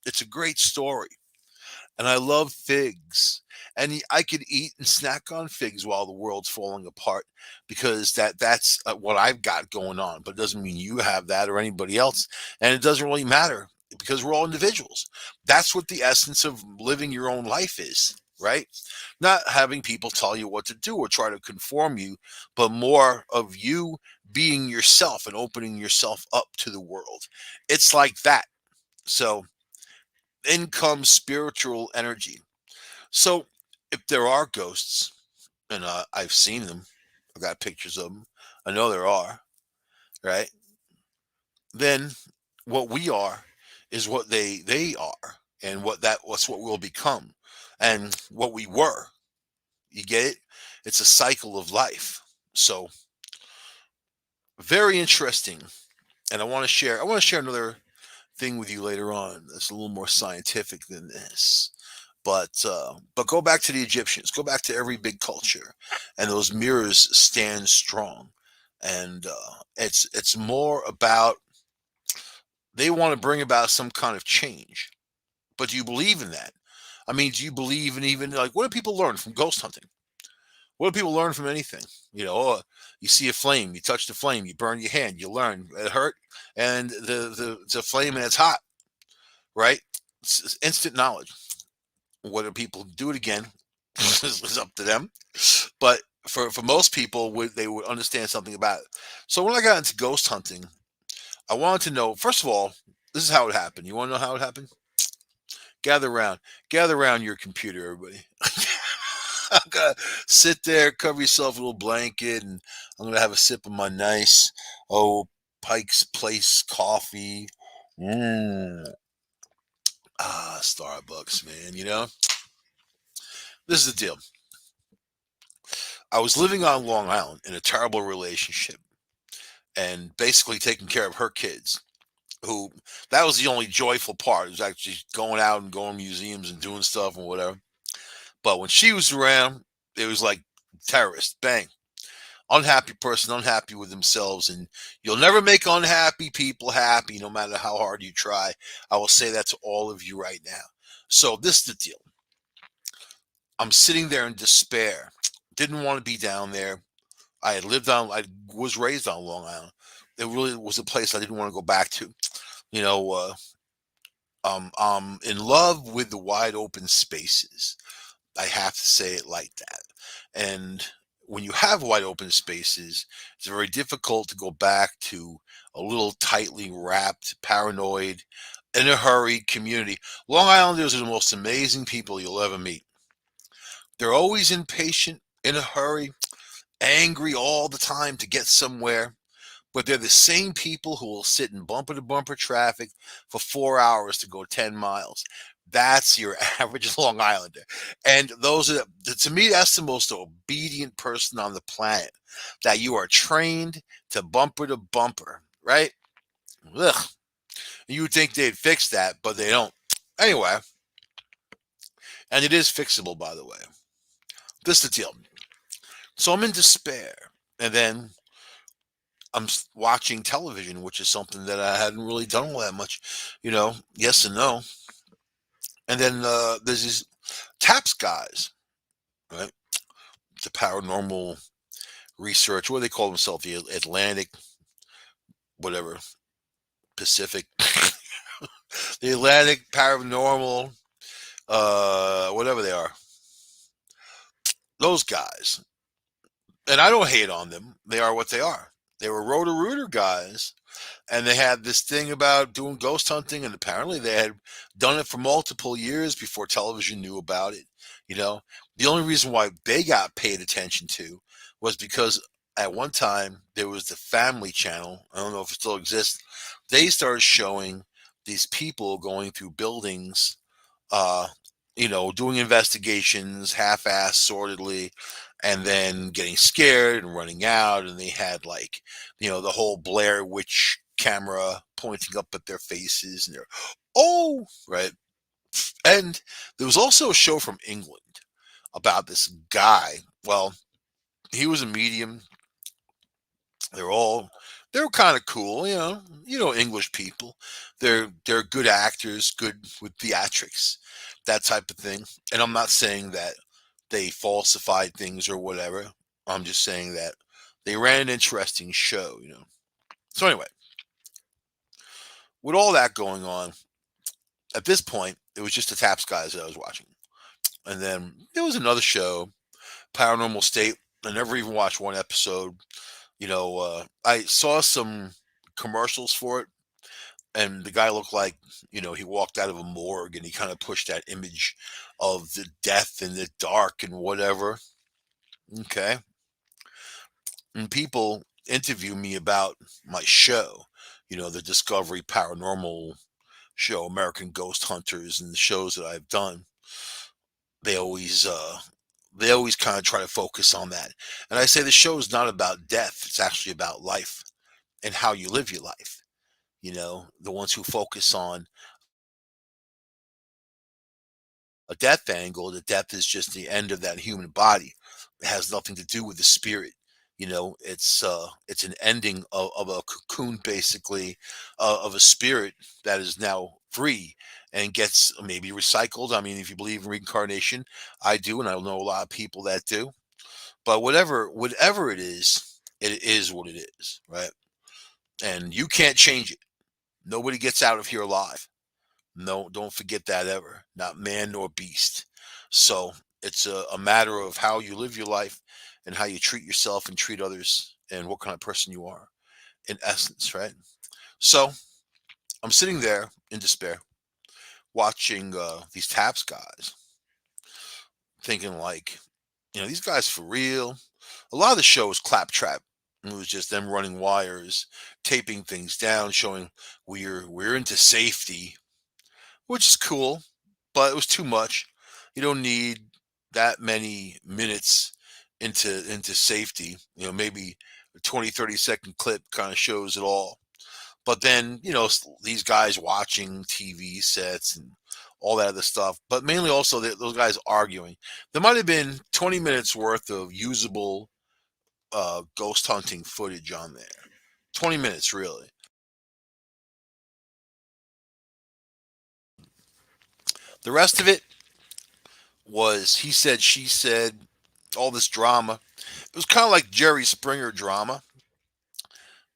It's a great story. And I love figs. And I could eat and snack on figs while the world's falling apart because that's what I've got going on. But it doesn't mean you have that or anybody else. And it doesn't really matter because we're all individuals. That's what the essence of living your own life is, right? Not having people tell you what to do or try to conform you, but more of you being yourself and opening yourself up to the world. It's like that. So in comes spiritual energy. So if there are ghosts, and I've seen them, I've got pictures of them, I know there are, right? Then what we are is what they are, and what's what we'll become, and what we were. You get it? It's a cycle of life. So very interesting, and I want to share another thing with you later on that's a little more scientific than this. But go back to the Egyptians. Go back to every big culture, and those mirrors stand strong. And it's more about they want to bring about some kind of change. But do you believe in that? I mean, do you believe in even like what do people learn from ghost hunting? What do people learn from anything? You see a flame, you touch the flame, you burn your hand, you learn it hurt, and it's a flame and it's hot, right? It's instant knowledge. Whether people do it again is up to them. But for most people, they would understand something about it. So when I got into ghost hunting, I wanted to know first of all, this is how it happened. You want to know how it happened? Gather around, gather around your computer, everybody. I'm gonna sit there, cover yourself with a little blanket, and I'm gonna have a sip of my nice Pike's Place coffee. Mmm. Starbucks, man. This is the deal. I was living on Long Island in a terrible relationship and basically taking care of her kids. Who that was the only joyful part. It was actually going out and going to museums and doing stuff and whatever. But when she was around, it was like terrorist. Bang. Unhappy person, unhappy with themselves. And you'll never make unhappy people happy no matter how hard you try. I will say that to all of you right now. So this is the deal. I'm sitting there in despair. Didn't want to be down there. I was raised on Long Island. It really was a place I didn't want to go back to. You know, I'm in love with the wide open spaces. I have to say it like that. And when you have wide open spaces, it's very difficult to go back to a little tightly wrapped, paranoid, in a hurry community. Long Islanders are the most amazing people you'll ever meet. They're always impatient, in a hurry, angry all the time to get somewhere. But they're the same people who will sit in bumper to bumper traffic for 4 hours to go 10 miles. That's your average Long Islander. And to me, that's the most obedient person on the planet. That you are trained to bumper, right? Ugh. You would think they'd fix that, but they don't. Anyway, and it is fixable, by the way. This is the deal. So I'm in despair. And then watching television, which is something that I hadn't really done all that much, yes and no. And then there's these TAPS guys, right? The paranormal research. What do they call themselves? The Atlantic, whatever, Pacific, the Atlantic Paranormal, whatever they are. Those guys, and I don't hate on them. They are what they are. They were Roto-Rooter guys, and they had this thing about doing ghost hunting, and apparently they had done it for multiple years before television knew about it. You know, the only reason why they got paid attention to was because at one time there was the Family Channel. I don't know if it still exists. They started showing these people going through buildings, uh, doing investigations half-assed, sordidly, and then getting scared and running out. And they had like, the whole Blair Witch camera pointing up at their faces, and they're, oh, right. And there was also a show from England about this guy. Well, he was a medium. They're all They were kind of cool, English people. They're good actors, good with theatrics, that type of thing. And I'm not saying that they falsified things or whatever. I'm just saying that they ran an interesting show. So anyway, with all that going on, at this point, it was just the Taps guys that I was watching. And then there was another show, Paranormal State. I never even watched one episode. I saw some commercials for it, and the guy looked like, he walked out of a morgue and he kind of pushed that image of the death and the dark and whatever. Okay. And people interview me about my show, the Discovery Paranormal show, American Ghost Hunters, and the shows that I've done. They always, they always kind of try to focus on that. And I say the show is not about death. It's actually about life and how you live your life. The ones who focus on a death angle, the death is just the end of that human body. It has nothing to do with the spirit. It's an ending of a cocoon, basically, of a spirit that is now free and gets maybe recycled. I mean, if you believe in reincarnation, I do, and I know a lot of people that do. But whatever it is what it is, right? And you can't change it. Nobody gets out of here alive. No, don't forget that ever. Not man nor beast. So it's a matter of how you live your life and how you treat yourself and treat others and what kind of person you are, in essence, right? So I'm sitting there in despair watching these Taps guys, thinking like, these guys for real. A lot of the show was claptrap. It was just them running wires, taping things down, showing we're into safety, which is cool, but it was too much. You don't need that many minutes into safety. Maybe a 20, 30-second clip kind of shows it all. But then, these guys watching TV sets and all that other stuff, but mainly also those guys arguing. There might have been 20 minutes worth of usable ghost hunting footage on there. 20 minutes, really. The rest of it was he said, she said, all this drama. It was kind of like Jerry Springer drama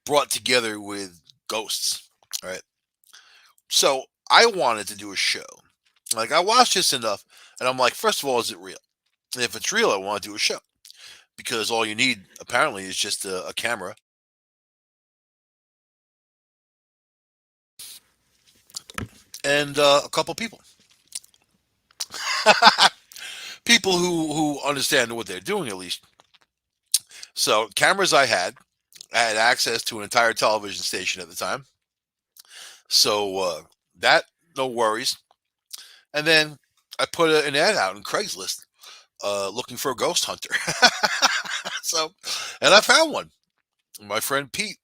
brought together with ghosts, right? So I wanted to do a show. Like, I watched this enough, and I'm like, first of all, is it real? And if it's real, I want to do a show because all you need apparently is just a camera and a couple people, people who understand what they're doing at least. So cameras I had access to an entire television station at the time, so that no worries. And then I put an ad out on Craigslist looking for a ghost hunter. So, and I found one. My friend Pete,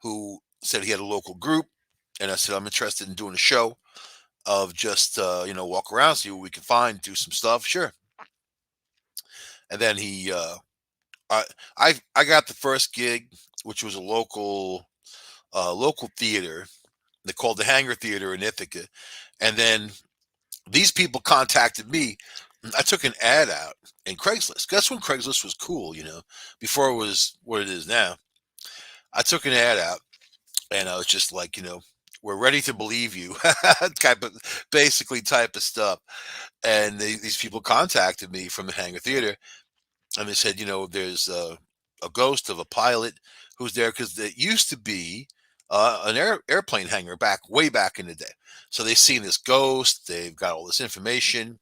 who said he had a local group, and I said I'm interested in doing a show of just walk around, see what we can find, do some stuff. Sure. And then I I got the first gig, which was a local theater. They called the Hangar Theater in Ithaca, and then these people contacted me. I took an ad out in Craigslist. That's when Craigslist was cool, before it was what it is now. I took an ad out and I was just like, we're ready to believe you, type of basically type of stuff. And these people contacted me from the Hangar Theater and they said, there's a ghost of a pilot who's there because there used to be an airplane hangar way back in the day. So they've seen this ghost. They've got all this information.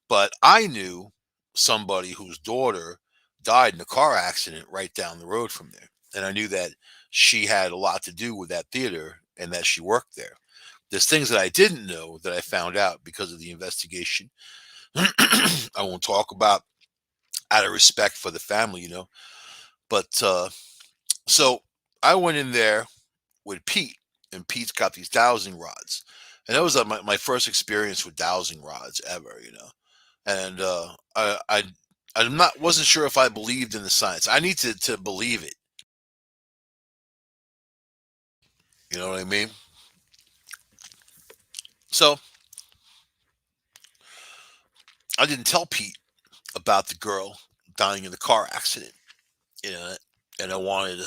But I knew somebody whose daughter died in a car accident right down the road from there. And I knew that she had a lot to do with that theater and that she worked there. There's things that I didn't know that I found out because of the investigation. I won't talk about out of respect for the family. But so I went in there with Pete, and Pete's got these dowsing rods. And that was my first experience with dowsing rods ever. And I'm not wasn't sure if I believed in the science. I need to believe it. You know what I mean? So I didn't tell Pete about the girl dying in the car accident. You know, and I wanted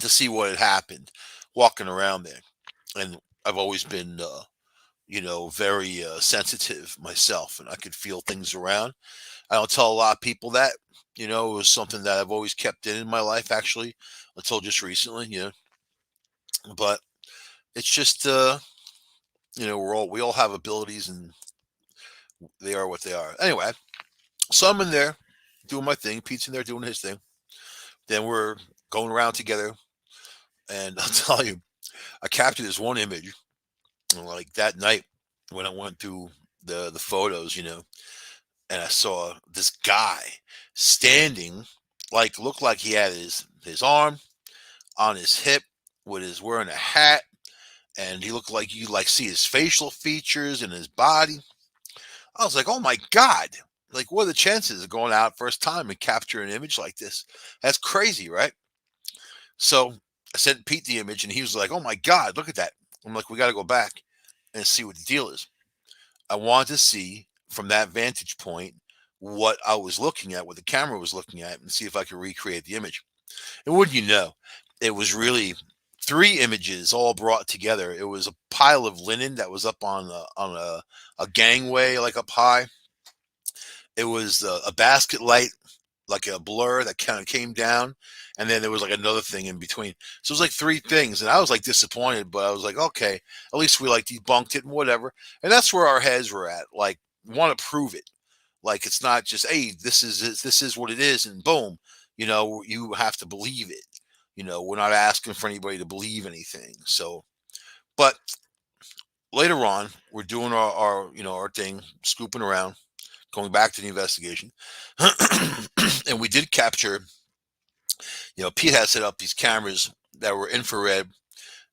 to see what had happened walking around there. And I've always been, very sensitive myself, and I could feel things around. I don't tell a lot of people that. It was something that I've always kept in my life, actually, until just recently. But it's just, we all have abilities, and they are what they are. Anyway, so I'm in there doing my thing. Pete's in there doing his thing. Then we're going around together, and I'll tell you, I captured this one image, like that night when I went through the photos, and I saw this guy standing, like looked like he had his arm on his hip, with his wearing a hat, and he looked like you like see his facial features and his body. I was like, oh my god. Like, what are the chances of going out first time and capturing an image like this? That's crazy, right? So I sent Pete the image, and he was like, "Oh my god, look at that!" I'm like, "We got to go back and see what the deal is." I wanted to see from that vantage point what I was looking at, what the camera was looking at, and see if I could recreate the image. And wouldn't you know, it was really three images all brought together. It was a pile of linen that was up on a gangway, like up high. It was a basket light, like a blur that kind of came down, and then there was like another thing in between. So it was like three things, and I was like disappointed, but I was like, okay, at least we like debunked it and whatever. And that's where our heads were at. Like, want to prove it. Like, it's not just, hey, this is what it is, and boom, you have to believe it. We're not asking for anybody to believe anything. So, but later on, we're doing our thing, scooping around, going back to the investigation, and we did capture. Pete had set up these cameras that were infrared,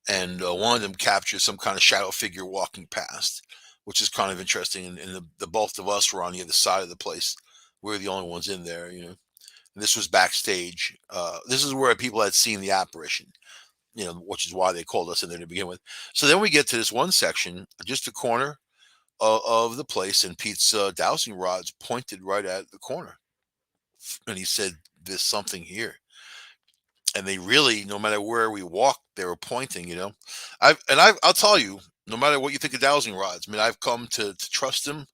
and one of them captured some kind of shadow figure walking past, which is kind of interesting. And the both of us were on the other side of the place. We were the only ones in there. And this was backstage. This is where people had seen the apparition. Which is why they called us in there to begin with. So then we get to this one section, just a corner of the place, and Pete's dowsing rods pointed right at the corner, and he said, "There's something here." And they really, no matter where we walked, they were pointing. I'll tell you, no matter what you think of dowsing rods, I mean, I've come to trust them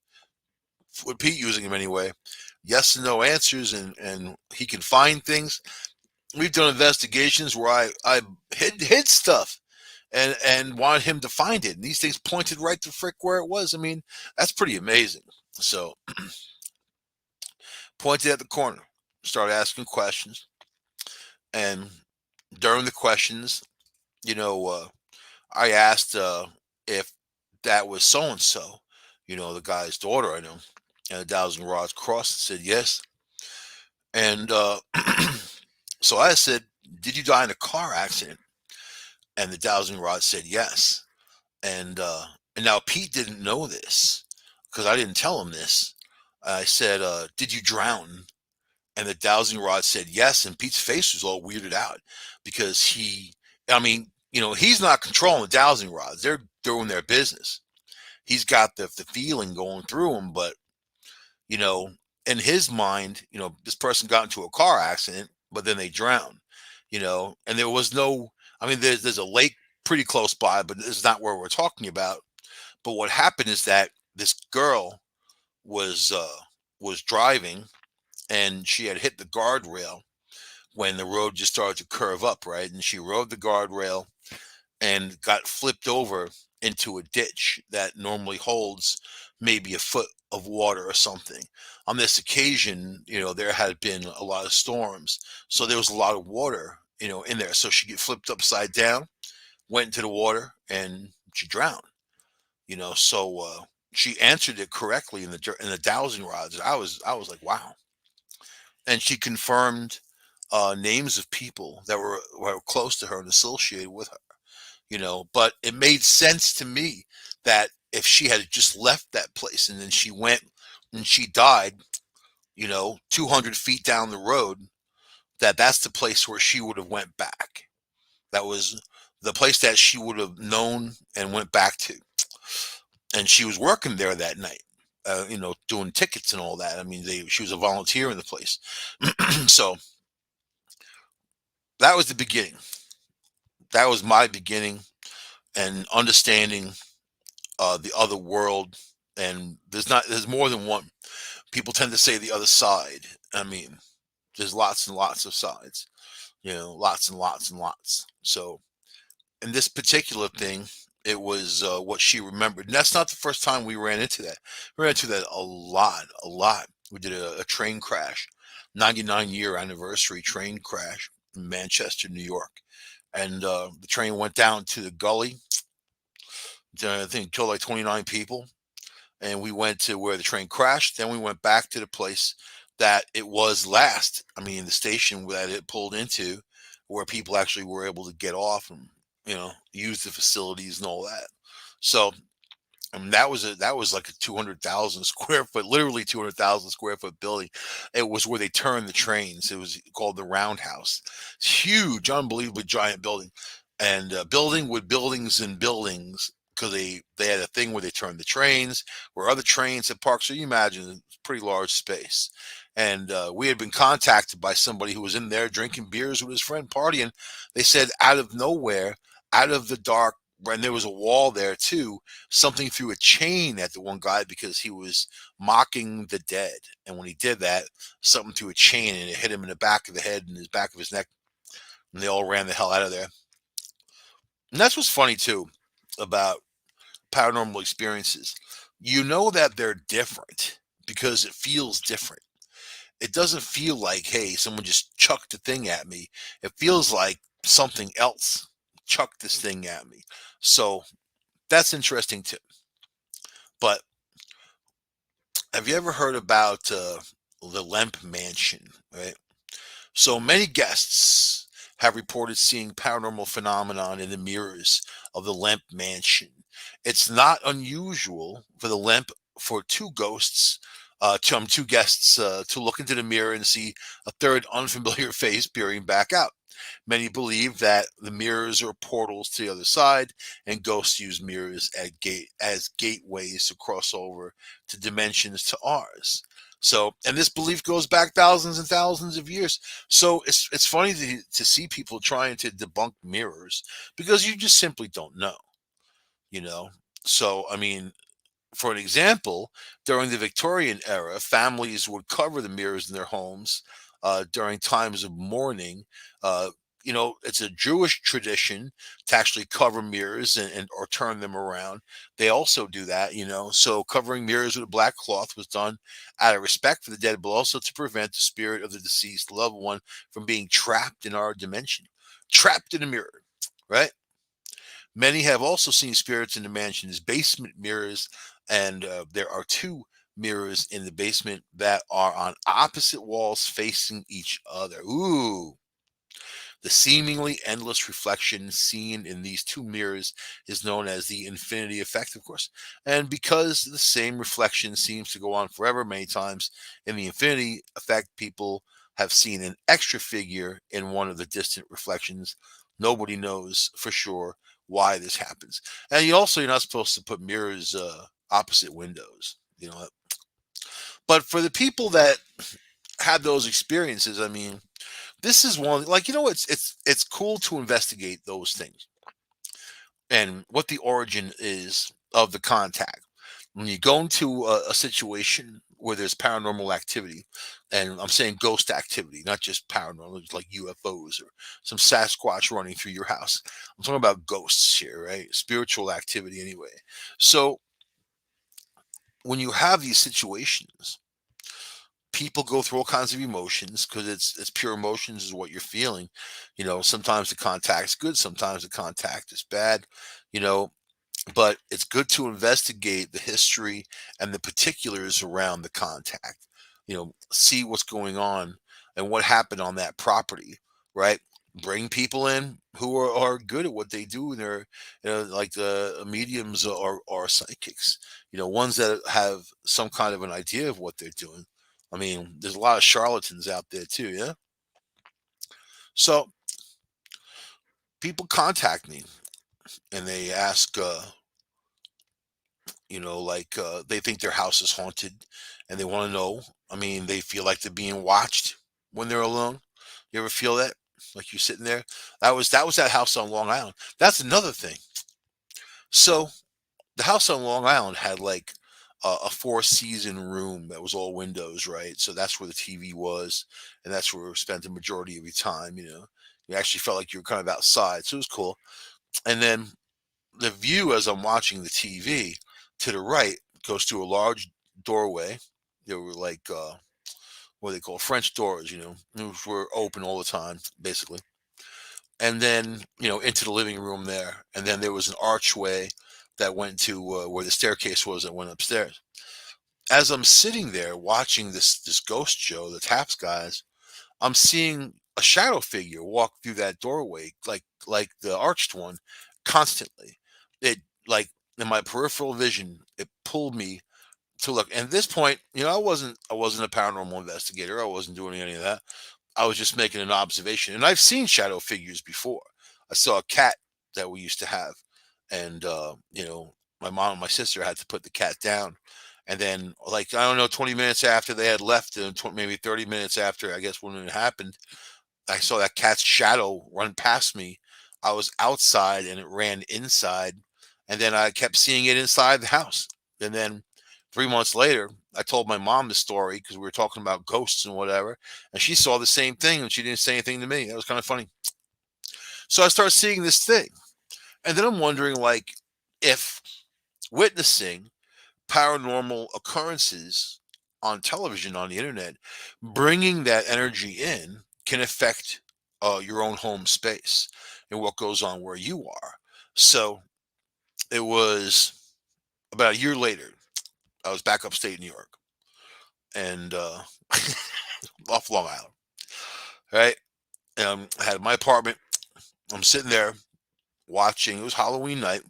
with Pete using them anyway. Yes and no answers, and he can find things. We've done investigations where I hid stuff and wanted him to find it, and these things pointed right to frick where it was. I mean, that's pretty amazing. So pointed at the corner, started asking questions, and during the questions, you know. I asked if that was so and so, the guy's daughter I know, and a thousand rods crossed and said yes. And so I said, "Did you die in a car accident?" And the dowsing rod said yes. And now Pete didn't know this because I didn't tell him this. I said, "Did you drown?" And the dowsing rod said yes. And Pete's face was all weirded out because I mean, he's not controlling the dowsing rods. They're doing their business. He's got the feeling going through him, but you know, in his mind, this person got into a car accident, but then they drowned. And there was no. I mean, there's a lake pretty close by, but this is not where we're talking about. But what happened is that this girl was uh, was driving, and she had hit the guardrail when the road just started to curve up, right? And she rode the guardrail and got flipped over into a ditch that normally holds maybe a foot of water or something. On this occasion, there had been a lot of storms, so there was a lot of water, in there. So she get flipped upside down, went into the water, and she drowned. So she answered it correctly in the dowsing rods. I was like, wow. And she confirmed names of people that were close to her and associated with her. But it made sense to me that if she had just left that place and then she went and she died, 200 feet down the road, that's the place where she would have went back. That was the place that she would have known and went back to, and she was working there that night. Doing tickets and all that. I mean, she was a volunteer in the place. So that was the beginning. That was my beginning and understanding the other world. And there's more than one. People tend to say the other side. I mean, there's lots and lots of sides. Lots and lots and lots. So in this particular thing, it was what she remembered. And that's not the first time we ran into that. We ran into that a lot, a lot. We did a train crash, 99-year anniversary train crash in Manchester, New York. And the train went down to the gully. I think it killed like 29 people. And we went to where the train crashed. Then we went back to the place that it was last. I mean, the station that it pulled into, where people actually were able to get off and use the facilities and all that. So I mean, that was like a 200,000 square foot, literally 200,000 square foot building. It was where they turned the trains. It was called the Roundhouse. It's huge, unbelievably giant building, and building with buildings and buildings, because they had a thing where they turned the trains, where other trains had parked. So you imagine it's a pretty large space. And we had been contacted by somebody who was in there drinking beers with his friend, partying. They said out of nowhere, out of the dark, and there was a wall there too, something threw a chain at the one guy because he was mocking the dead. And when he did that, something threw a chain and it hit him in the back of the head and his back of his neck. And they all ran the hell out of there. And that's what's funny too about paranormal experiences. You know that they're different because it feels different. It doesn't feel like, hey, someone just chucked a thing at me. It feels like something else chucked this thing at me. So that's interesting too. But have you ever heard about the Lemp Mansion? Right. So many guests have reported seeing paranormal phenomenon in the mirrors of the Lemp Mansion. It's not unusual for the Lemp for two guests to look into the mirror and see a third unfamiliar face peering back out. Many believe that the mirrors are portals to the other side, and ghosts use mirrors as gateways to cross over to dimensions to ours. So, and this belief goes back thousands and thousands of years. So it's funny to see people trying to debunk mirrors because you just simply don't know, you know. So, I mean, for an example, during the Victorian era, families would cover the mirrors in their homes during times of mourning. Uh, it's a Jewish tradition to actually cover mirrors and or turn them around. They also do that, So covering mirrors with a black cloth was done out of respect for the dead, but also to prevent the spirit of the deceased loved one from being trapped in our dimension, trapped in a mirror, right? Many have also seen spirits in the mansion's basement mirrors, and there are two mirrors in the basement that are on opposite walls facing each other. Ooh. The seemingly endless reflection seen in these two mirrors is known as the infinity effect, of course. And because the same reflection seems to go on forever, many times in the infinity effect, people have seen an extra figure in one of the distant reflections. Nobody knows for sure why this happens. And you're not supposed to put mirrors opposite windows, But for the people that had those experiences, I mean, this is one, like, it's cool to investigate those things and what the origin is of the contact. When you go into a situation where there's paranormal activity, and I'm saying ghost activity, not just paranormal, it's like UFOs or some Sasquatch running through your house. I'm talking about ghosts here, right? Spiritual activity, anyway. So when you have these situations, people go through all kinds of emotions because it's pure emotions is what you're feeling. Sometimes the contact's good, sometimes the contact is bad, you know, but it's good to investigate the history and the particulars around the contact. See what's going on and what happened on that property, right? Bring people in who are good at what they do, and they're like the mediums or psychics, ones that have some kind of an idea of what they're doing. I mean, there's a lot of charlatans out there too, yeah. So people contact me and they ask, they think their house is haunted and they want to know. I mean, they feel like they're being watched when they're alone. You ever feel that? Like you're sitting there? That was that house on Long Island. That's another thing. So the house on Long Island had like a four-season room that was all windows, right? So that's where the TV was, and that's where we spent the majority of your time. You actually felt like you were kind of outside, so it was cool. And then the view as I'm watching the TV to the right goes through a large doorway. There were like what they call French doors, which were open all the time, basically. And then into the living room there, and then there was an archway that went to where the staircase was that went upstairs. As I'm sitting there watching this ghost show, the Taps guys, I'm seeing a shadow figure walk through that doorway, like the arched one, constantly. It like in my peripheral vision, it pulled me to look. And at this point, I wasn't a paranormal investigator. I wasn't doing any of that. I was just making an observation. And I've seen shadow figures before. I saw a cat that we used to have, and my mom and my sister had to put the cat down. And then, like, I don't know, 20 minutes after they had left, and maybe 30 minutes after, I guess, when it happened, I saw that cat's shadow run past me. I was outside and it ran inside. And then I kept seeing it inside the house. And then 3 months later, I told my mom the story because we were talking about ghosts and whatever. And she saw the same thing and she didn't say anything to me. That was kind of funny. So I started seeing this thing. And then I'm wondering, like, if witnessing paranormal occurrences on television, on the internet, bringing that energy in can affect your own home space and what goes on where you are. So it was about a year later. I was back upstate New York and off Long Island, right? I had my apartment. I'm sitting there watching. It was Halloween night.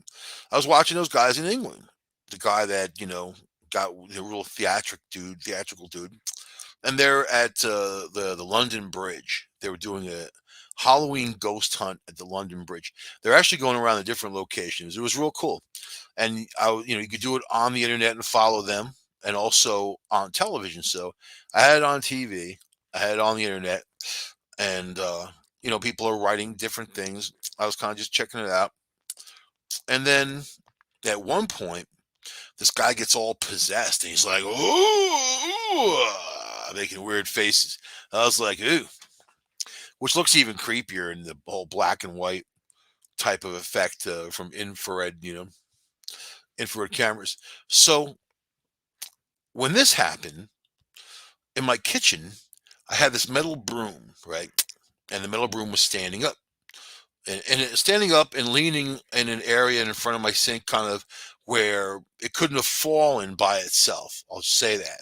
I was watching those guys in England. The guy that got the real theatrical dude, and they're at the London Bridge. They were doing a Halloween ghost hunt at the London Bridge. They're actually going around the different locations. It was real cool, and you could do it on the internet and follow them, and also on television. So I had it on TV, I had it on the internet, and people are writing different things. I was kind of just checking it out, and then at one point this guy gets all possessed and he's like, ooh, making weird faces. I was like, ooh, which looks even creepier in the whole black and white type of effect from infrared cameras. So when this happened in my kitchen, I had this metal broom, right? And the metal broom was standing up. Standing up and leaning in an area in front of my sink, kind of where it couldn't have fallen by itself. I'll just say that.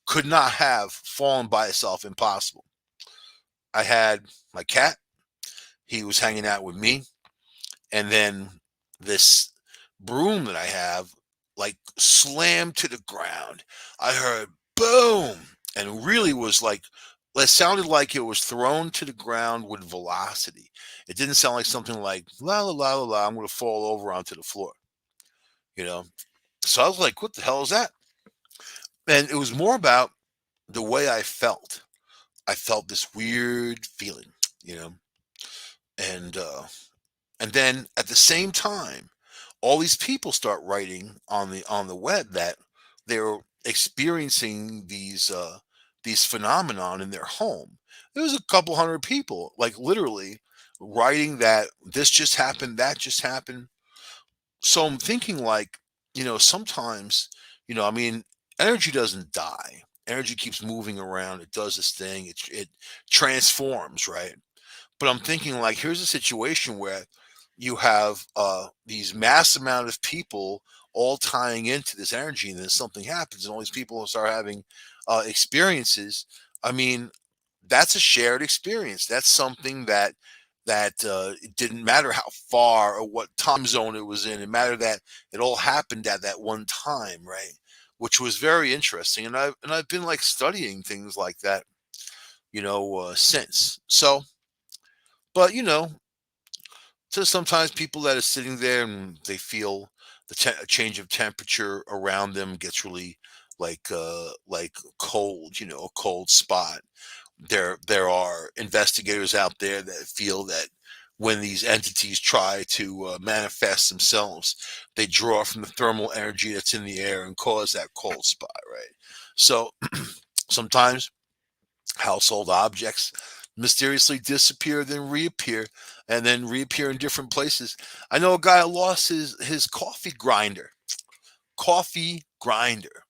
Could not have fallen by itself. Impossible. I had my cat. He was hanging out with me. And then this broom that I have, like, slammed to the ground. I heard boom. And really was like, it sounded like it was thrown to the ground with velocity. It didn't sound like something like la la la la la. I'm going to fall over onto the floor, you know. So I was like, "What the hell is that?" And it was more about the way I felt. I felt this weird feeling, you know, and then at the same time, all these people start writing on the web that they're experiencing these phenomenon in their home. There was a couple hundred people, like, literally writing that this just happened, that just happened. So I'm thinking, like, sometimes, I mean, energy doesn't die. Energy keeps moving around. It does this thing. It transforms, right? But I'm thinking, like, here's a situation where you have these mass amount of people all tying into this energy, and then something happens, and all these people start having experiences. I mean, that's a shared experience. That's something that it didn't matter how far or what time zone it was in. It mattered that it all happened at that one time, right? Which was very interesting, and I've been, like, studying things like that, since. So, but So sometimes people that are sitting there and they feel a change of temperature around them gets really like cold, a cold spot. There are investigators out there that feel that when these entities try to manifest themselves, they draw from the thermal energy that's in the air and cause that cold spot, right? So sometimes household objects mysteriously disappear, then reappear, and then reappear in different places. I know a guy lost his coffee grinder. Coffee grinder.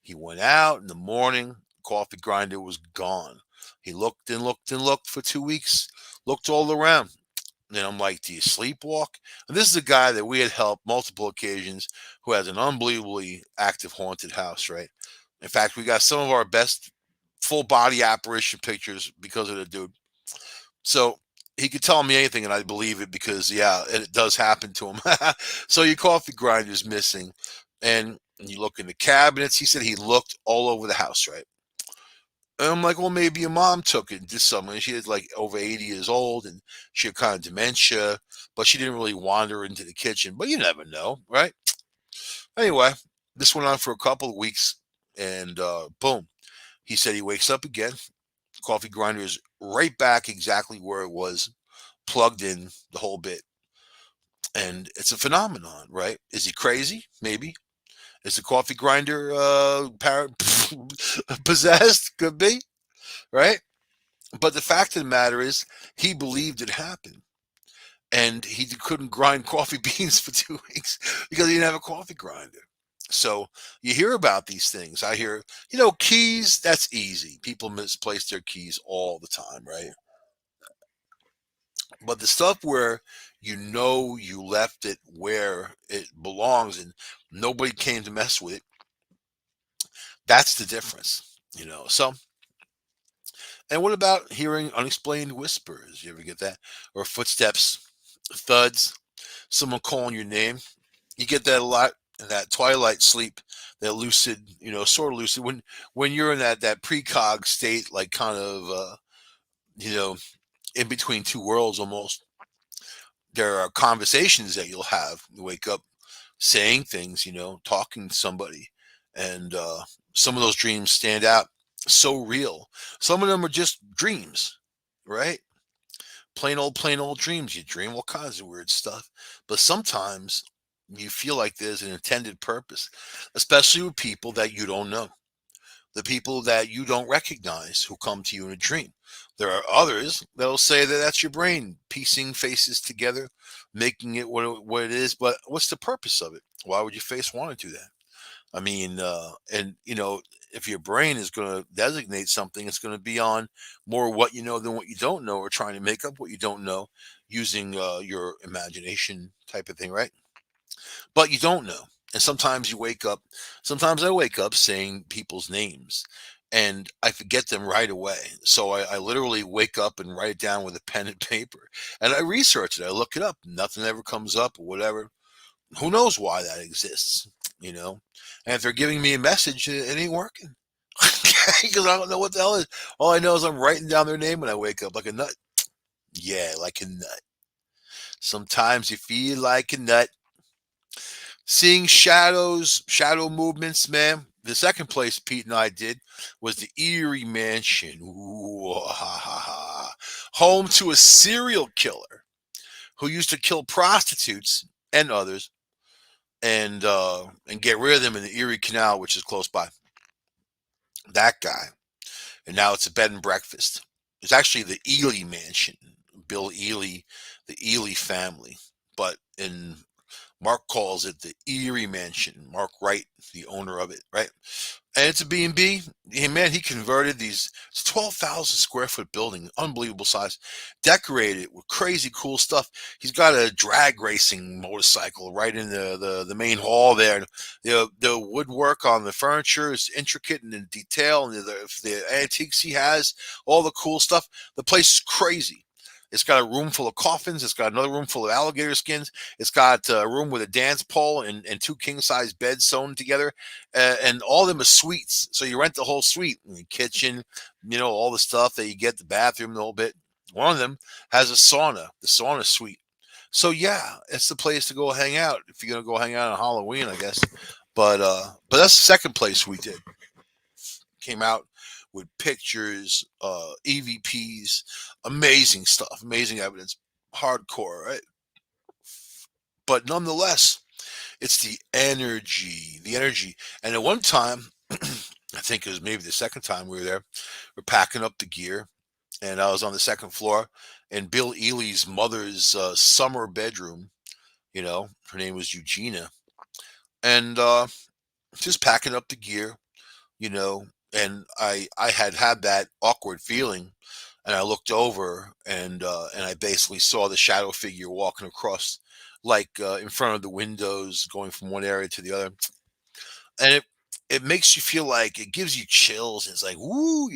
He went out in the morning, coffee grinder was gone. He looked and looked and looked for 2 weeks, looked all around. And I'm like, do you sleepwalk? And this is a guy that we had helped multiple occasions who has an unbelievably active haunted house, right? In fact, we got some of our best full body apparition pictures because of the dude. So he could tell me anything and I believe it because, yeah, it does happen to him. So your coffee grinder's missing. And you look in the cabinets. He said he looked all over the house, right? And I'm like, well, maybe your mom took it and did something. She was like over 80 years old and she had kind of dementia, but she didn't really wander into the kitchen. But you never know, right? Anyway, this went on for a couple of weeks and boom. He said he wakes up again. Coffee grinder is right back exactly where it was, plugged in the whole bit. And it's a phenomenon, right? Is he crazy? Maybe. Is the coffee grinder possessed? Could be, right? But the fact of the matter is, he believed it happened. And he couldn't grind coffee beans for 2 weeks because he didn't have a coffee grinder. So you hear about these things. I hear, keys, that's easy. People misplace their keys all the time, right? But the stuff where you left it where it belongs and nobody came to mess with it, that's the difference, So, and what about hearing unexplained whispers? You ever get that? Or footsteps, thuds, someone calling your name? You get that a lot in that twilight sleep, that lucid, sort of lucid when you're in that precog state, like kind of you know, in between two worlds almost. There are conversations that you'll have. You wake up saying things, talking to somebody, and some of those dreams stand out so real. Some of them are just dreams, right? Plain old dreams. You dream all kinds of weird stuff, but sometimes you feel like there's an intended purpose, especially with people that you don't know, the people that you don't recognize who come to you in a dream. There are others that'll say that that's your brain piecing faces together, making it what it is. But what's the purpose of it? Why would your face want to do that? I mean, and if your brain is going to designate something, it's going to be on more what you know than what you don't know, or trying to make up what you don't know using your imagination type of thing, right? But you don't know. And sometimes you wake up, sometimes I wake up saying people's names and I forget them right away. So I literally wake up and write it down with a pen and paper and I research it. I look it up. Nothing ever comes up or whatever. Who knows why that exists, you know? And if they're giving me a message, it ain't working. Because I don't know what the hell it is. All I know is I'm writing down their name when I wake up like a nut. Yeah, like a nut. Sometimes you feel like a nut. Seeing shadows, shadow movements, man. The second place Pete and I did was the Erie Mansion. Ooh, ha, ha, ha. Home to a serial killer who used to kill prostitutes and others and get rid of them in the Erie Canal, which is close by. That guy. And now it's a bed and breakfast. It's actually the Ely Mansion. Bill Ely, the Ely family. But in Mark calls it the Erie Mansion. Mark Wright, the owner of it, right? And it's a B&B. Hey, man, he converted these. It's 12,000 square foot building, unbelievable size, decorated with crazy cool stuff. He's got a drag racing motorcycle right in the main hall there. The woodwork on the furniture is intricate and in detail, and the antiques he has, all the cool stuff. The place is crazy. It's got a room full of coffins. It's got another room full of alligator skins. It's got a room with a dance pole and two king size beds sewn together, and all of them are suites. So you rent the whole suite, the kitchen, all the stuff that you get, the bathroom, the whole bit. One of them has a sauna, the sauna suite. So yeah, it's the place to go hang out if you're gonna go hang out on Halloween, I guess. But that's the second place we did. Came out with pictures, EVPs, amazing stuff, amazing evidence, hardcore, right? But nonetheless, it's the energy. And at one time, I think it was maybe the second time we were there, we're packing up the gear, and I was on the second floor, and Bill Ely's mother's summer bedroom. Her name was Eugenia, and just packing up the gear. You know, and I had that awkward feeling, and I looked over, and I basically saw the shadow figure walking across, like in front of the windows, going from one area to the other, and it makes you feel like it gives you chills. It's like, woo,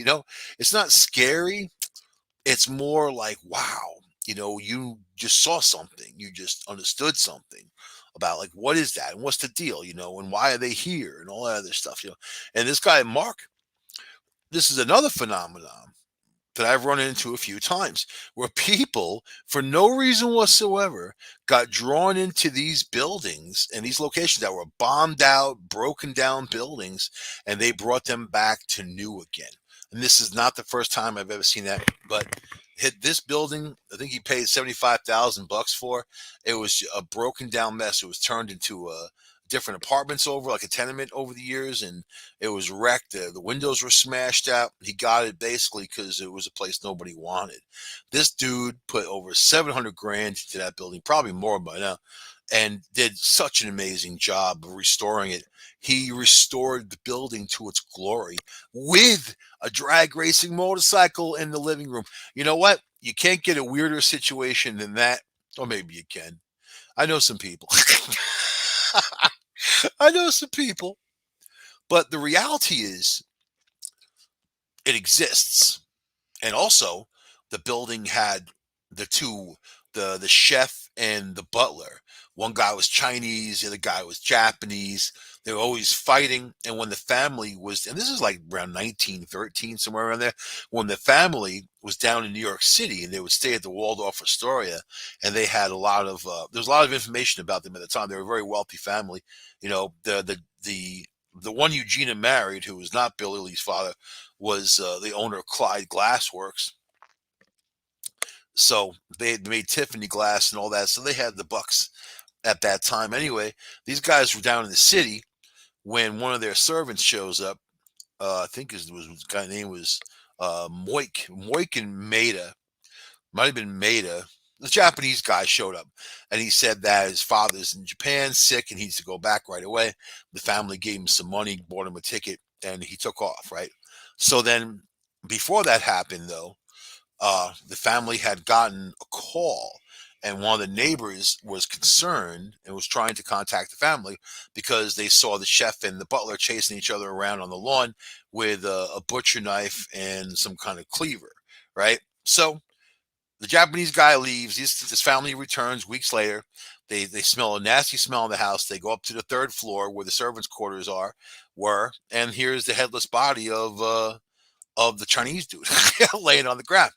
it's not scary. It's more like, wow, you just saw something, you just understood something about, like, what is that and what's the deal, and why are they here and all that other stuff. And this guy Mark, this is another phenomenon that I've run into a few times where people, for no reason whatsoever, got drawn into these buildings and these locations that were bombed out, broken down buildings, and they brought them back to new again. And this is not the first time I've ever seen that, but hit this building, I think he paid 75,000 bucks for. It was a broken down mess. It was turned into different apartments over, like a tenement over the years, and it was wrecked. The windows were smashed out. He got it basically because it was a place nobody wanted. This dude put over 700 grand into that building, probably more by now, and did such an amazing job of restoring it. He restored the building to its glory with a drag racing motorcycle in the living room. You know what? You can't get a weirder situation than that. Or maybe you can. I know some people. I know some people. But the reality is, it exists. And also, the building had the two, the chef and the butler. One guy was Chinese, the other guy was Japanese. They were always fighting. And when the family was, and this is like around 1913, somewhere around there, when the family was down in New York City, and they would stay at the Waldorf Astoria, and they had a lot of, there was a lot of information about them at the time. They were a very wealthy family. The one Eugenia married, who was not Bill Ely's father, was the owner of Clyde Glassworks. So they had made Tiffany glass and all that. So they had the bucks at that time. Anyway, these guys were down in the city when one of their servants shows up. I think his guy's name was Moik and Maida. Might have been Maida. The Japanese guy showed up, and he said that his father's in Japan, sick, and he needs to go back right away. The family gave him some money, bought him a ticket, and he took off, right? So then, before that happened, though, the family had gotten a call, and one of the neighbors was concerned and was trying to contact the family because they saw the chef and the butler chasing each other around on the lawn with a butcher knife and some kind of cleaver, right? So the Japanese guy leaves. His family returns weeks later. They smell a nasty smell in the house. They go up to the third floor where the servants' quarters and here's the headless body of the Chinese dude laying on the ground.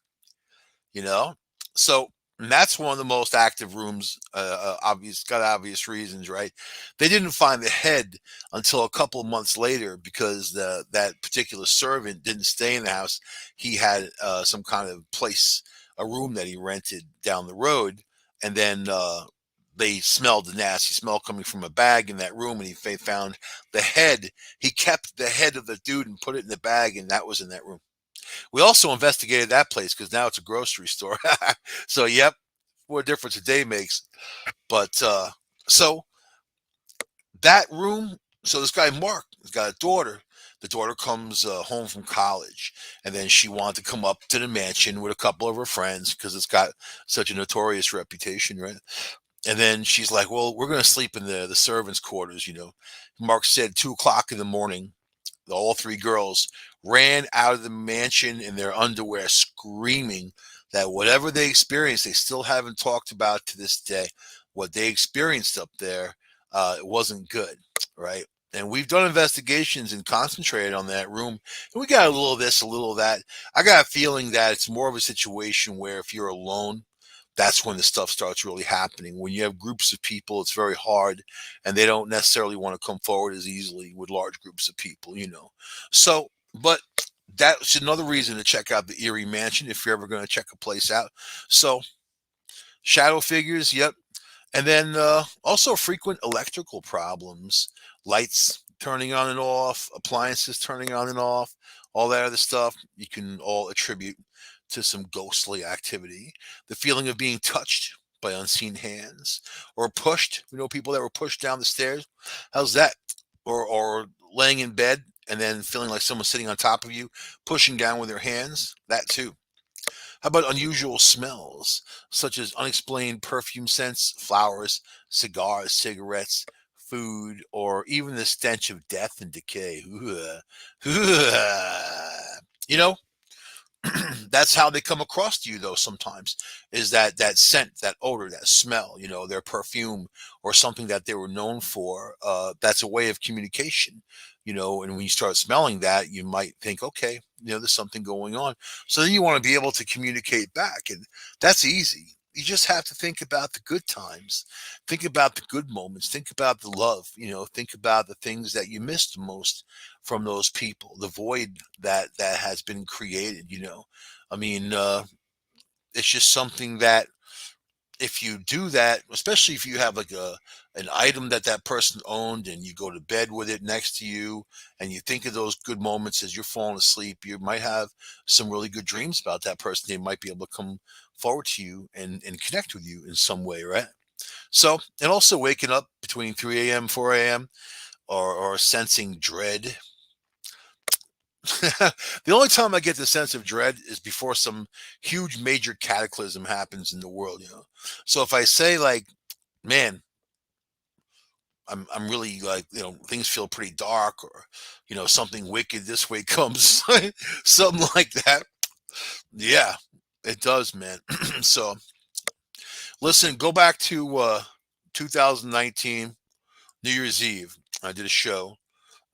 you know so and that's one of the most active rooms, obvious reasons, right? They didn't find the head until a couple of months later because that particular servant didn't stay in the house. He had some kind of place, a room that he rented down the road, and then they smelled the nasty smell coming from a bag in that room, and they found the head. He kept the head of the dude and put it in the bag, and that was in that room. We also investigated that place because now it's a grocery store. So, yep, what a difference a day makes. But so that room, so this guy Mark has got a daughter. The daughter comes home from college, and then she wanted to come up to the mansion with a couple of her friends because it's got such a notorious reputation, right? And then she's like, "Well, we're going to sleep in the servants' quarters." Mark said 2 o'clock in the morning, all three girls ran out of the mansion in their underwear, screaming that whatever they experienced, they still haven't talked about to this day. What they experienced up there, it wasn't good, right? And we've done investigations and concentrated on that room. And we got a little of this, a little of that. I got a feeling that it's more of a situation where if you're alone, That's when the stuff starts really happening. When you have groups of people, it's very hard, and they don't necessarily want to come forward as easily with large groups of people. So, but that's another reason to check out the Erie Mansion if you're ever going to check a place out. So, shadow figures, yep. And then also frequent electrical problems, lights turning on and off, appliances turning on and off, all that other stuff you can all attribute to some ghostly activity. The feeling of being touched by unseen hands or pushed, people that were pushed down the stairs. How's that? Or laying in bed and then feeling like someone's sitting on top of you, pushing down with their hands. That too. How about unusual smells, such as unexplained perfume scents, flowers, cigars, cigarettes, food, or even the stench of death and decay? You know, that's how they come across to you though sometimes is that scent, that odor, that smell, their perfume or something that they were known for. That's a way of communication. And when you start smelling that, you might think, okay, there's something going on. So then you want to be able to communicate back, and that's easy. You just have to think about the good times, think about the good moments, think about the love, think about the things that you missed most from those people, the void that has been created. I mean, it's just something that if you do that, especially if you have like an item that person owned and you go to bed with it next to you and you think of those good moments as you're falling asleep, you might have some really good dreams about that person. They might be able to come forward to you and connect with you in some way, right? So, and also waking up between 3 a.m., 4 a.m., or sensing dread. The only time I get the sense of dread is before some huge major cataclysm happens in the world. So if I say like, man, I'm really like, things feel pretty dark, or something wicked this way comes, something like that. Yeah, it does, man. So listen, go back to 2019 New Year's Eve. I did a show,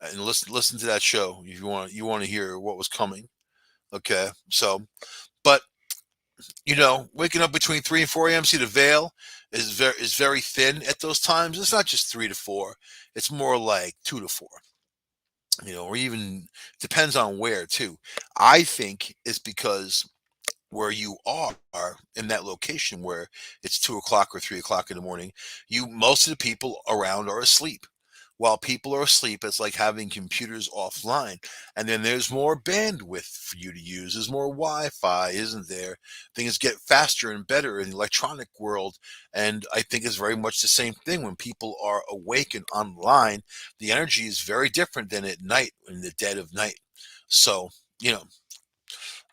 and listen to that show if you want to hear what was coming. Okay, so but waking up between 3 and 4 a.m. See, the veil is very thin at those times. It's not just 3 to 4; it's more like 2 to 4. Or even depends on where too. I think it's because where you are in that location where it's 2 o'clock or 3 o'clock in the morning, most of the people around are asleep. While people are asleep, it's like having computers offline. And then there's more bandwidth for you to use. There's more Wi-Fi, isn't there? Things get faster and better in the electronic world. And I think it's very much the same thing when people are awake and online. The energy is very different than at night, in the dead of night. So, you know,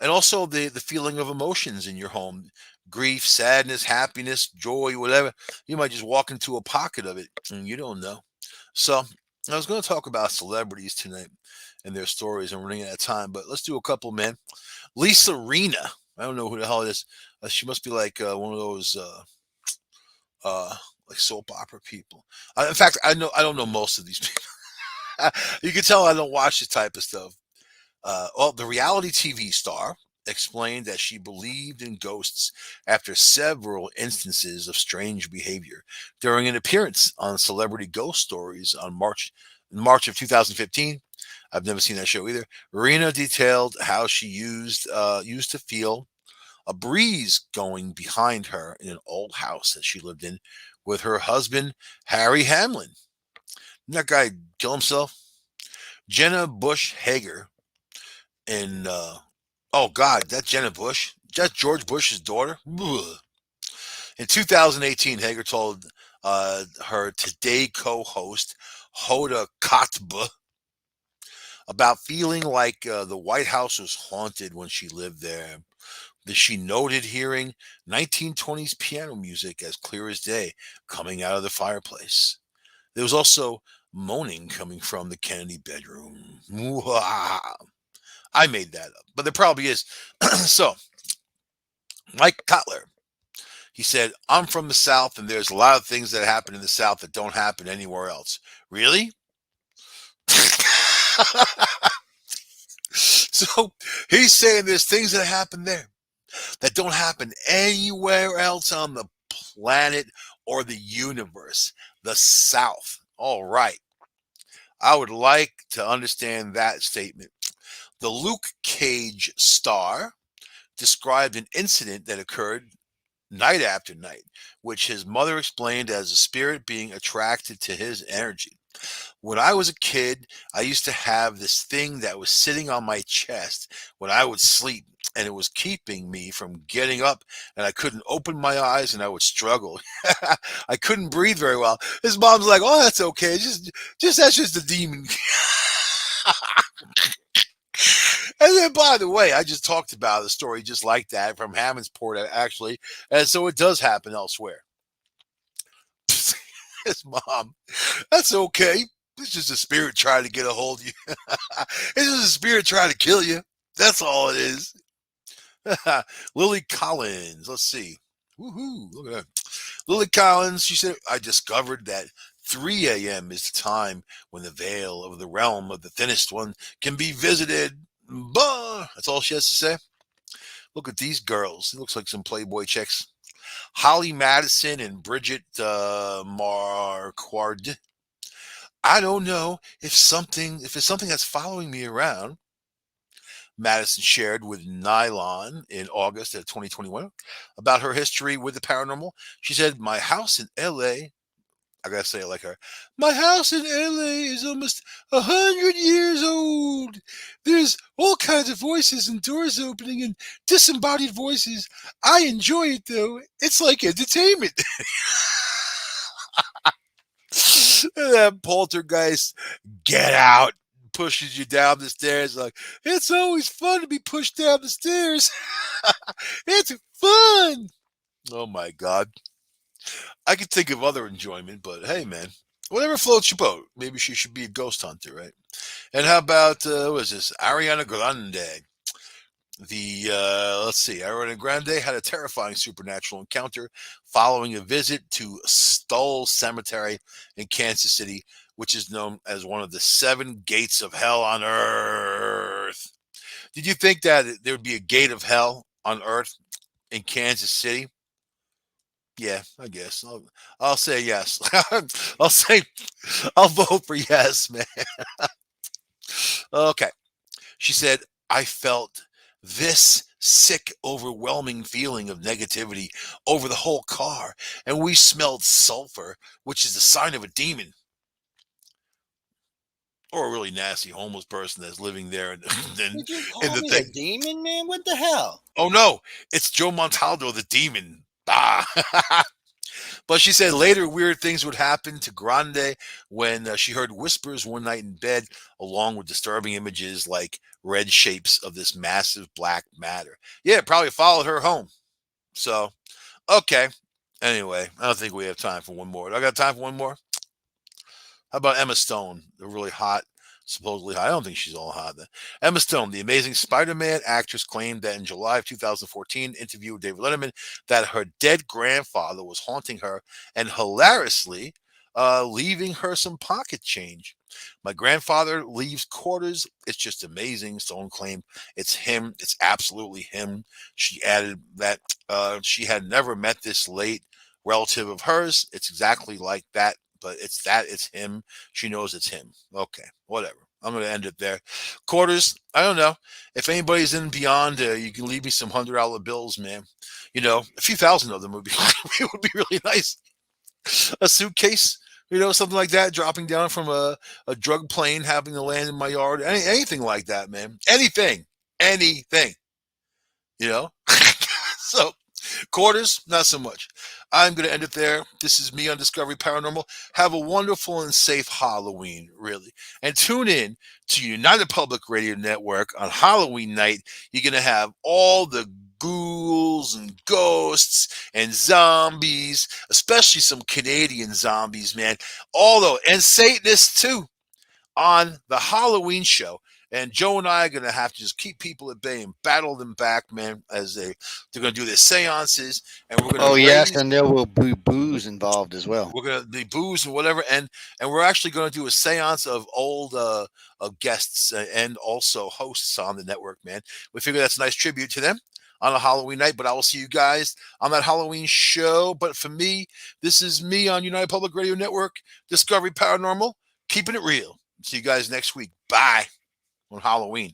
and also the feeling of emotions in your home, grief, sadness, happiness, joy, whatever. You might just walk into a pocket of it and you don't know. So I was going to talk about celebrities tonight and their stories. I'm running out of time, but let's do a couple, man. Lisa Rena, I don't know who the hell it is. She must be like one of those uh like soap opera people. In fact, I don't know most of these people. You can tell I don't watch this type of stuff. Well, the reality TV star explained that she believed in ghosts after several instances of strange behavior during an appearance on Celebrity Ghost Stories on March of 2015. I've never seen that show either. Rena detailed how she used to feel a breeze going behind her in an old house that she lived in with her husband Harry Hamlin. Didn't that guy kill himself? Jenna Bush Hager and oh God, that Jenna Bush, that's George Bush's daughter. Ugh. In 2018, Hager told her Today co-host Hoda Kotb about feeling like the White House was haunted when she lived there. That she noted hearing 1920s piano music as clear as day coming out of the fireplace. There was also moaning coming from the Kennedy bedroom. I made that up, but there probably is. So, Mike Cutler, he said, I'm from the South, and there's a lot of things that happen in the South that don't happen anywhere else. Really? So, he's saying there's things that happen there that don't happen anywhere else on the planet or the universe. The South. All right. I would like to understand that statement. The Luke Cage star described an incident that occurred night after night, which his mother explained as a spirit being attracted to his energy. When I was a kid, I used to have this thing that was sitting on my chest when I would sleep, and it was keeping me from getting up, and I couldn't open my eyes, and I would struggle. I couldn't breathe very well. His mom's like, "Oh, that's okay. Just that's just a demon." And then, by the way, I just talked about a story just like that from Hammondsport, actually, and so it does happen elsewhere. His mom, that's okay. It's just a spirit trying to get a hold of you. It's just a spirit trying to kill you. That's all it is. Lily Collins. Let's see. Woohoo. Look at that. Lily Collins, she said, I discovered that 3 a.m. is the time when the veil of the realm of the thinnest one can be visited. Bah! That's all she has to say. Look at these girls. It looks like some Playboy chicks. Holly Madison and Bridget Marquardt. I don't know if it's something that's following me around. Madison shared with Nylon in August of 2021 about her history with the paranormal. She said, "My house in LA, I gotta say it like her. My house in LA is almost 100 years old. There's all kinds of voices and doors opening and disembodied voices. I enjoy it though. It's like entertainment." That poltergeist, get out, pushes you down the stairs like, it's always fun to be pushed down the stairs. It's fun. Oh my God. I could think of other enjoyment, but hey, man, whatever floats your boat. Maybe she should be a ghost hunter, right? And how about, what is this? Ariana Grande. Let's see, Ariana Grande had a terrifying supernatural encounter following a visit to Stoll Cemetery in Kansas City, which is known as one of the 7 gates of hell on earth. Did you think that there would be a gate of hell on earth in Kansas City? Yeah, I guess. I'll say yes. I'll say I'll vote for yes, man. Okay. She said, I felt this sick, overwhelming feeling of negativity over the whole car, and we smelled sulfur, which is the sign of a demon or a really nasty homeless person that's living there Did you in call the me a thing. demon, man? What the hell? Oh no, it's Joe Montaldo, the demon. Ah. But she said later weird things would happen to Grande when she heard whispers one night in bed, along with disturbing images like red shapes of this massive black matter. Yeah, it probably followed her home. So, okay. Anyway, I don't think we have time for one more. I got time for one more. How about Emma Stone? The really hot, supposedly hot. I don't think she's all hot. Emma Stone, the amazing Spider-Man actress, claimed that in July of 2014 interview with David Letterman that her dead grandfather was haunting her and hilariously leaving her some pocket change. My grandfather leaves quarters. It's just amazing. Stone claimed it's him. It's absolutely him. She added that she had never met this late relative of hers. It's exactly like that, but it's him. She knows it's him. Okay, whatever. I'm going to end it there. Quarters, I don't know. If anybody's in beyond, you can leave me some $100 bills, man. You know, a few thousand of them would be it would be really nice. A suitcase, something like that, dropping down from a drug plane, having to land in my yard. Anything like that, man. Anything. You know. So quarters, not so much. I'm going to end it there. This is me on Discovery Paranormal. Have a wonderful and safe Halloween, really. And tune in to United Public Radio Network on Halloween night. You're going to have all the ghouls and ghosts and zombies, especially some Canadian zombies, man. Although, and Satanists too, on the Halloween show. And Joe and I are going to have to just keep people at bay and battle them back, man, as they're going to do their seances, and we're going Oh, to yes, raise, and there will be booze involved as well. we're going to be booze and whatever, and we're actually going to do a seance of old guests and also hosts on the network, man. We figure that's a nice tribute to them on a Halloween night. But I will see you guys on that Halloween show. But for me, this is me on United Public Radio Network, Discovery Paranormal, keeping it real. See you guys next week. Bye on Halloween.